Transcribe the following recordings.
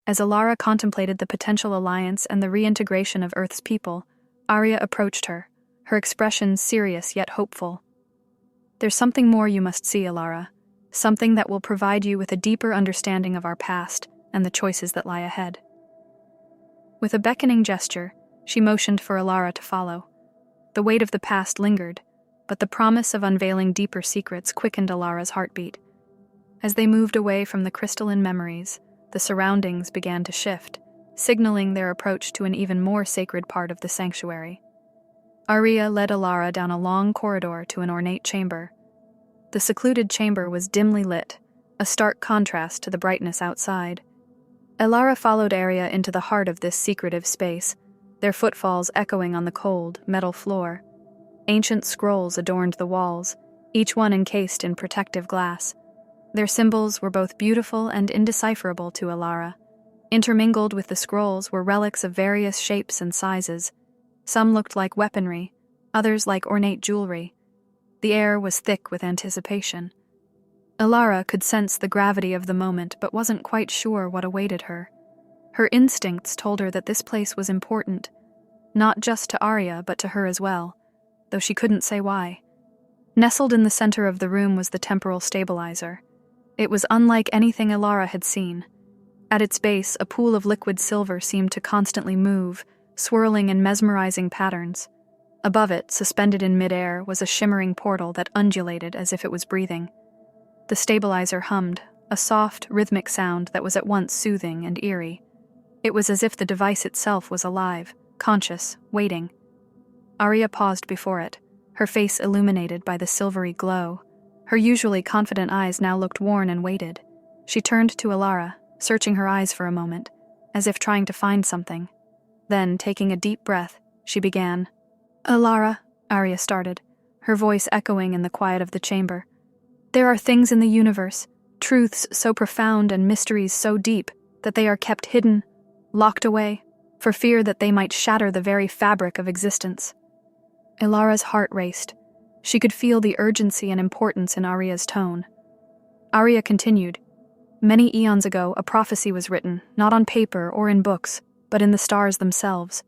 As Elara contemplated the potential alliance and the reintegration of Earth's people, Ariya approached her, her expression serious yet hopeful. "There's something more you must see, Elara, something that will provide you with a deeper understanding of our past and the choices that lie ahead." With a beckoning gesture, she motioned for Elara to follow. The weight of the past lingered, but the promise of unveiling deeper secrets quickened Elara's heartbeat. As they moved away from the crystalline memories, the surroundings began to shift, signaling their approach to an even more sacred part of the sanctuary. Ariya led Elara down a long corridor to an ornate chamber. The secluded chamber was dimly lit, a stark contrast to the brightness outside. Elara followed Ariya into the heart of this secretive space, their footfalls echoing on the cold, metal floor. Ancient scrolls adorned the walls, each one encased in protective glass. Their symbols were both beautiful and indecipherable to Elara. Intermingled with the scrolls were relics of various shapes and sizes. Some looked like weaponry, others like ornate jewelry. The air was thick with anticipation. Elara could sense the gravity of the moment but wasn't quite sure what awaited her. Her instincts told her that this place was important, not just to Ariya but to her as well, though she couldn't say why. Nestled in the center of the room was the temporal stabilizer. It was unlike anything Elara had seen. At its base, a pool of liquid silver seemed to constantly move, swirling in mesmerizing patterns. Above it, suspended in midair, was a shimmering portal that undulated as if it was breathing. The stabilizer hummed, a soft, rhythmic sound that was at once soothing and eerie. It was as if the device itself was alive, conscious, waiting. Ariya paused before it, her face illuminated by the silvery glow. Her usually confident eyes now looked worn and weighted. She turned to Elara, searching her eyes for a moment, as if trying to find something. Then, taking a deep breath, she began. "Elara," Ariya started, her voice echoing in the quiet of the chamber. "There are things in the universe, truths so profound and mysteries so deep that they are kept hidden, locked away, for fear that they might shatter the very fabric of existence." Elara's heart raced. She could feel the urgency and importance in Ariya's tone. Ariya continued. "Many eons ago, a prophecy was written, not on paper or in books, but in the stars themselves.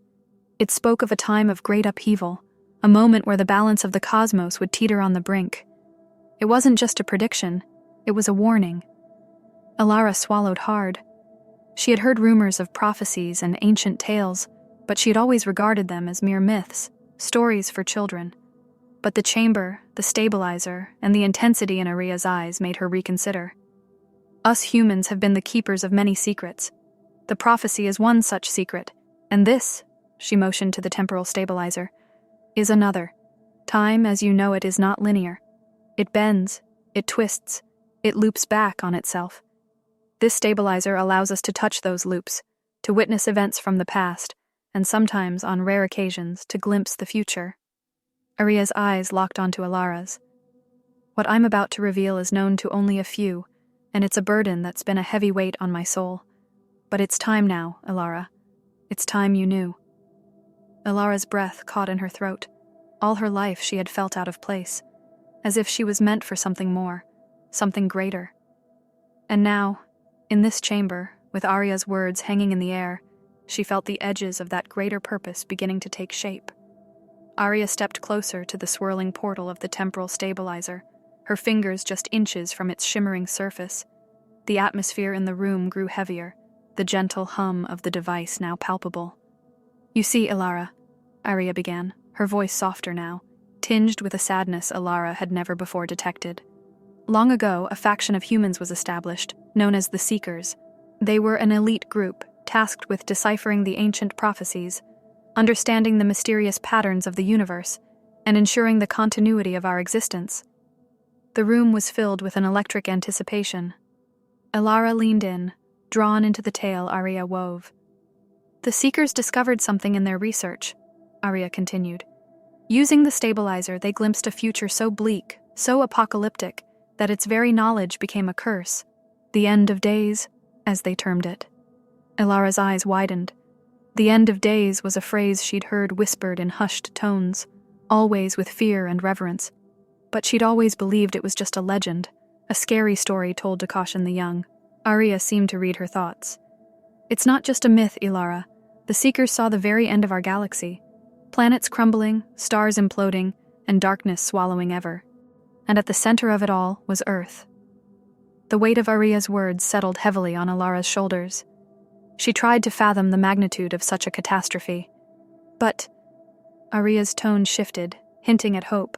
It spoke of a time of great upheaval, a moment where the balance of the cosmos would teeter on the brink. It wasn't just a prediction, it was a warning." Elara swallowed hard. She had heard rumors of prophecies and ancient tales, but she had always regarded them as mere myths, stories for children. But the chamber, the stabilizer, and the intensity in Ariya's eyes made her reconsider. "Us humans have been the keepers of many secrets. The prophecy is one such secret, and this," she motioned to the temporal stabilizer, "is another. Time, as you know it, is not linear. It bends, it twists, it loops back on itself. This stabilizer allows us to touch those loops, to witness events from the past, and sometimes, on rare occasions, to glimpse the future." Ariya's eyes locked onto Elara's. "What I'm about to reveal is known to only a few, and it's a burden that's been a heavy weight on my soul. But it's time now, Elara. It's time you knew." Elara's breath caught in her throat. All her life she had felt out of place, as if she was meant for something more, something greater. And now, in this chamber, with Ariya's words hanging in the air, she felt the edges of that greater purpose beginning to take shape. Ariya stepped closer to the swirling portal of the temporal stabilizer, her fingers just inches from its shimmering surface. The atmosphere in the room grew heavier, the gentle hum of the device now palpable. "You see, Elara," Ariya began, her voice softer now, tinged with a sadness Elara had never before detected. "Long ago, a faction of humans was established, known as the Seekers. They were an elite group, tasked with deciphering the ancient prophecies, understanding the mysterious patterns of the universe, and ensuring the continuity of our existence." The room was filled with an electric anticipation. Elara leaned in, drawn into the tale Ariya wove. "The Seekers discovered something in their research," Ariya continued. "Using the stabilizer, they glimpsed a future so bleak, so apocalyptic, that its very knowledge became a curse. The end of days, as they termed it." Elara's eyes widened. The end of days was a phrase she'd heard whispered in hushed tones, always with fear and reverence. But she'd always believed it was just a legend, a scary story told to caution the young. Ariya seemed to read her thoughts. It's not just a myth, Elara. The Seekers saw the very end of our galaxy. Planets crumbling, stars imploding, and darkness swallowing ever. And at the center of it all was Earth. The weight of Ariya's words settled heavily on Elara's shoulders. She tried to fathom the magnitude of such a catastrophe. But Ariya's tone shifted, hinting at hope.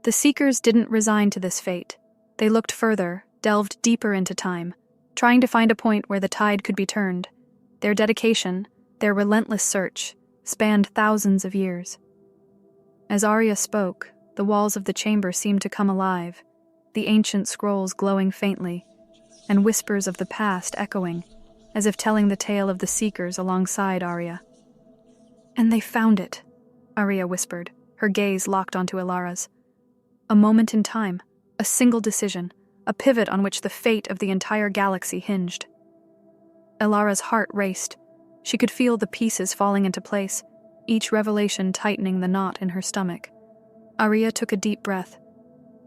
The Seekers didn't resign to this fate. They looked further, delved deeper into time, trying to find a point where the tide could be turned. Their dedication, their relentless search, spanned thousands of years. As Ariya spoke, the walls of the chamber seemed to come alive, the ancient scrolls glowing faintly, and whispers of the past echoing, as if telling the tale of the Seekers alongside Ariya. "And they found it," Ariya whispered, her gaze locked onto Elara's. "A moment in time, a single decision, a pivot on which the fate of the entire galaxy hinged." Elara's heart raced. She could feel the pieces falling into place, each revelation tightening the knot in her stomach. Ariya took a deep breath.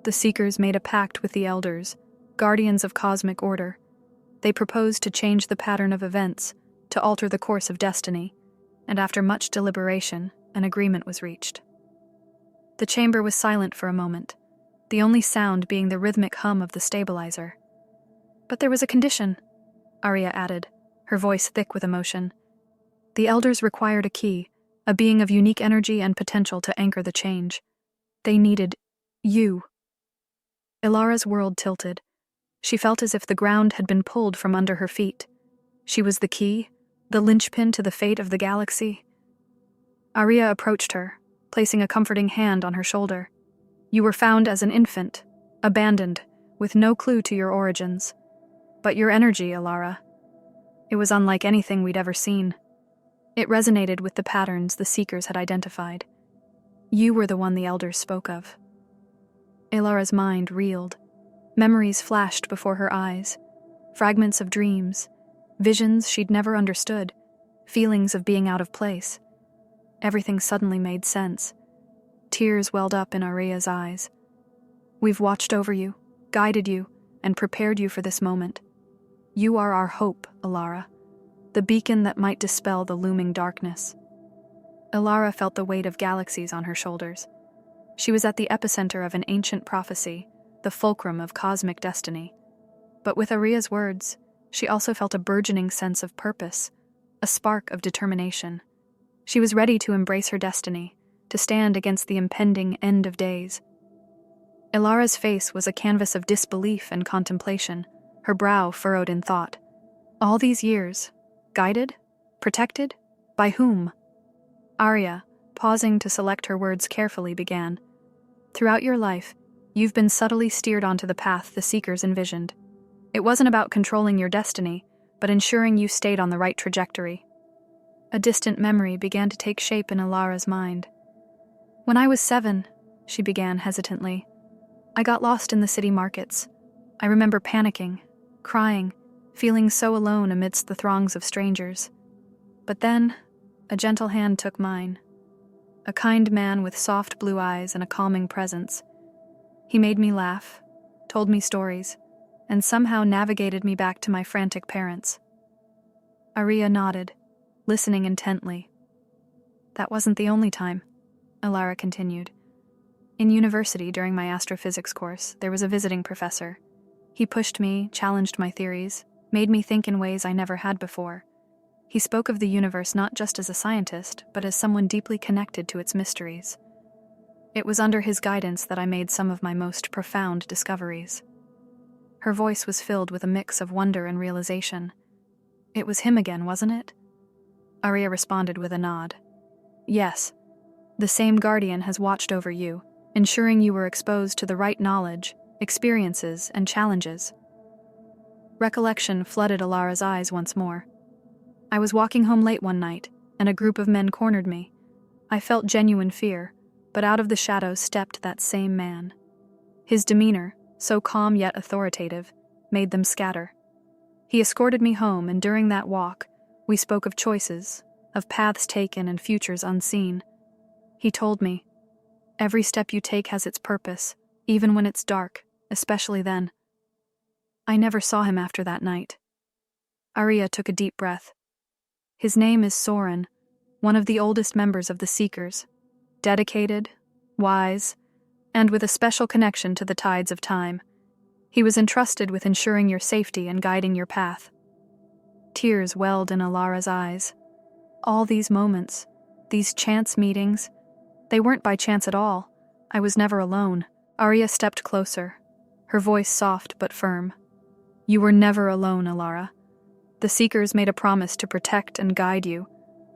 The Seekers made a pact with the Elders, guardians of cosmic order. They proposed to change the pattern of events, to alter the course of destiny, and after much deliberation, an agreement was reached. The chamber was silent for a moment, the only sound being the rhythmic hum of the stabilizer. "But there was a condition," Ariya added, her voice thick with emotion. "The Elders required a key, a being of unique energy and potential to anchor the change. They needed you." Elara's world tilted. She felt as if the ground had been pulled from under her feet. She was the key, the linchpin to the fate of the galaxy. Ariya approached her, placing a comforting hand on her shoulder. "You were found as an infant, abandoned, with no clue to your origins. But your energy, Elara, it was unlike anything we'd ever seen. It resonated with the patterns the Seekers had identified. You were the one the Elders spoke of." Elara's mind reeled. Memories flashed before her eyes. Fragments of dreams, visions she'd never understood, feelings of being out of place. Everything suddenly made sense. Tears welled up in Ariya's eyes. "We've watched over you, guided you, and prepared you for this moment. You are our hope, Elara, the beacon that might dispel the looming darkness." Elara felt the weight of galaxies on her shoulders. She was at the epicenter of an ancient prophecy, the fulcrum of cosmic destiny. But with Ariya's words, she also felt a burgeoning sense of purpose, a spark of determination. She was ready to embrace her destiny, to stand against the impending end of days. Elara's face was a canvas of disbelief and contemplation, her brow furrowed in thought. All these years, guided? Protected? By whom? Ariya, pausing to select her words carefully, began. "Throughout your life, you've been subtly steered onto the path the Seekers envisioned. It wasn't about controlling your destiny, but ensuring you stayed on the right trajectory." A distant memory began to take shape in Elara's mind. "When I was 7, she began hesitantly, I got lost in the city markets. I remember panicking, crying, feeling so alone amidst the throngs of strangers. But then, a gentle hand took mine. A kind man with soft blue eyes and a calming presence. He made me laugh, told me stories, and somehow navigated me back to my frantic parents." Ariya nodded, listening intently. "That wasn't the only time," Elara continued. "In university, during my astrophysics course, there was a visiting professor. He pushed me, challenged my theories, made me think in ways I never had before. He spoke of the universe not just as a scientist, but as someone deeply connected to its mysteries. It was under his guidance that I made some of my most profound discoveries." Her voice was filled with a mix of wonder and realization. "It was him again, wasn't it?" Ariya responded with a nod. "Yes. The same guardian has watched over you, ensuring you were exposed to the right knowledge, experiences, and challenges." Recollection flooded Elara's eyes once more. "I was walking home late one night, and a group of men cornered me. I felt genuine fear, but out of the shadows stepped that same man. His demeanor, so calm yet authoritative, made them scatter. He escorted me home, and during that walk, we spoke of choices, of paths taken and futures unseen. He told me, 'Every step you take has its purpose, even when it's dark, especially then.' I never saw him after that night." Ariya took a deep breath, His name is Soren, one of the oldest members of the Seekers, dedicated, wise, and with a special connection to the tides of time. He was entrusted with ensuring your safety and guiding your path. Tears welled in Elara's eyes. All these moments, these chance meetings, they weren't by chance at all. I was never alone. Ariya stepped closer, her voice soft but firm. You were never alone, Elara. The Seekers made a promise to protect and guide you,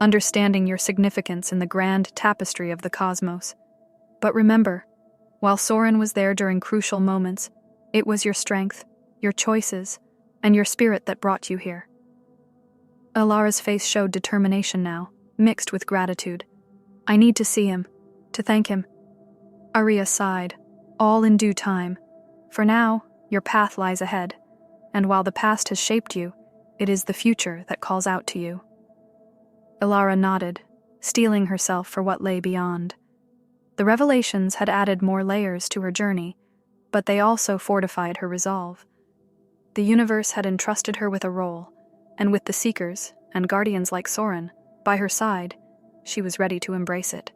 understanding your significance in the grand tapestry of the cosmos. But remember, while Soren was there during crucial moments, it was your strength, your choices, and your spirit that brought you here. Elara's face showed determination now, mixed with gratitude. I need to see him, to thank him. Ariya sighed, all in due time. For now, your path lies ahead, and while the past has shaped you, it is the future that calls out to you. Elara nodded, steeling herself for what lay beyond. The revelations had added more layers to her journey, but they also fortified her resolve. The universe had entrusted her with a role, and with the Seekers, and guardians like Soren, by her side, she was ready to embrace it.